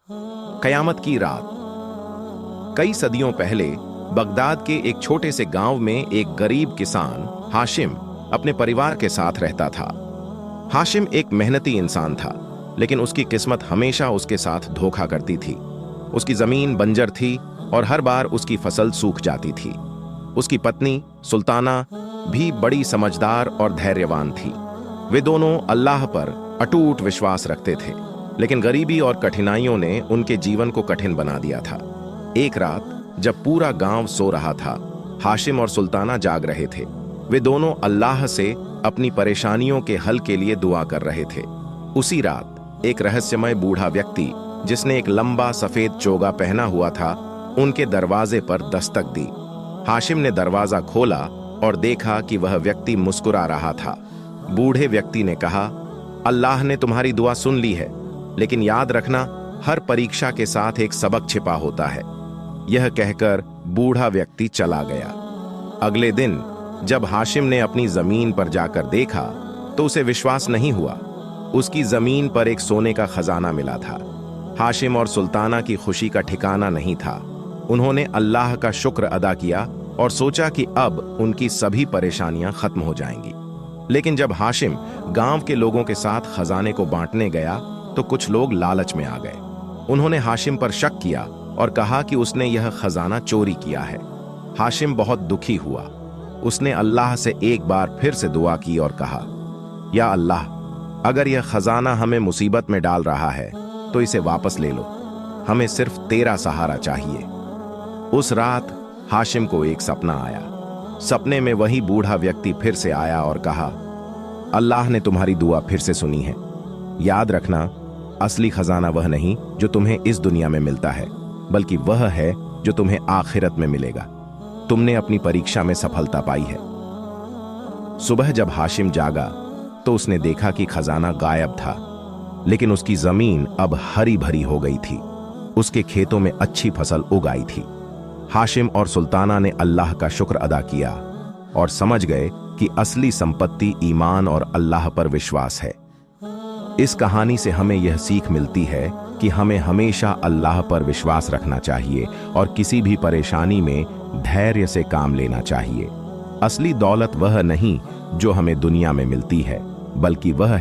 कयामत की रात। कई सदियों पहले बगदाद के एक छोटे से गांव में एक गरीब किसान हाशिम अपने परिवार के साथ रहता था। हाशिम एक मेहनती इंसान था, लेकिन उसकी किस्मत हमेशा उसके साथ धोखा करती थी। उसकी जमीन बंजर थी और हर बार उसकी फसल सूख जाती थी। उसकी पत्नी सुल्ताना भी बड़ी समझदार और धैर्यवान थी। वे दोनों अल्लाह पर अटूट विश्वास रखते थे, लेकिन गरीबी और कठिनाइयों ने उनके जीवन को कठिन बना दिया था। एक रात जब पूरा गांव सो रहा था, हाशिम और सुल्ताना जाग रहे थे। वे दोनों अल्लाह से अपनी परेशानियों के हल के लिए दुआ कर रहे थे। उसी रात एक रहस्यमय बूढ़ा व्यक्ति, जिसने एक लंबा सफेद चोगा पहना हुआ था, उनके दरवाजे पर दस्तक दी। हाशिम ने दरवाजा खोला और देखा कि वह व्यक्ति मुस्कुरा रहा था। बूढ़े व्यक्ति ने कहा, अल्लाह ने तुम्हारी दुआ सुन ली है, लेकिन याद रखना, हर परीक्षा के साथ एक सबक छिपा होता है। यह कहकर बूढ़ा व्यक्ति चला गया। अगले दिन जब हाशिम ने अपनी जमीन पर जाकर देखा तो उसे विश्वास नहीं हुआ। उसकी जमीन पर एक सोने का खजाना मिला था। हाशिम और सुल्ताना की खुशी का ठिकाना नहीं था। उन्होंने अल्लाह का शुक्र अदा किया और सोचा कि अब उनकी सभी परेशानियां खत्म हो जाएंगी। लेकिन जब हाशिम गांव के लोगों के साथ खजाने को बांटने गया तो कुछ लोग लालच में आ गए। उन्होंने हाशिम पर शक किया और कहा कि उसने यह खजाना चोरी किया है। हाशिम बहुत दुखी हुआ। उसने अल्लाह से एक बार फिर से दुआ की और कहा, या अल्लाह, अगर यह खजाना हमें मुसीबत में डाल रहा है तो इसे वापस ले लो। हमें सिर्फ तेरा सहारा चाहिए। उस रात हाशिम को एक सपना आया। सपने में वही बूढ़ा व्यक्ति फिर से आया और कहा, अल्लाह ने तुम्हारी दुआ फिर से सुनी है। याद रखना, असली खजाना वह नहीं जो तुम्हें इस दुनिया में मिलता है, बल्कि वह है जो तुम्हें आखिरत में मिलेगा। तुमने अपनी परीक्षा में सफलता पाई है। सुबह जब हाशिम जागा तो उसने देखा कि खजाना गायब था, लेकिन उसकी जमीन अब हरी भरी हो गई थी। उसके खेतों में अच्छी फसल उग आई थी। हाशिम और सुल्ताना ने अल्लाह का शुक्र अदा किया और समझ गए कि असली संपत्ति ईमान और अल्लाह पर विश्वास है। इस कहानी से हमें यह सीख मिलती है कि हमें हमेशा अल्लाह पर विश्वास रखना चाहिए और किसी भी परेशानी में धैर्य से काम लेना चाहिए। असली दौलत वह नहीं जो हमें दुनिया में मिलती है, बल्कि वह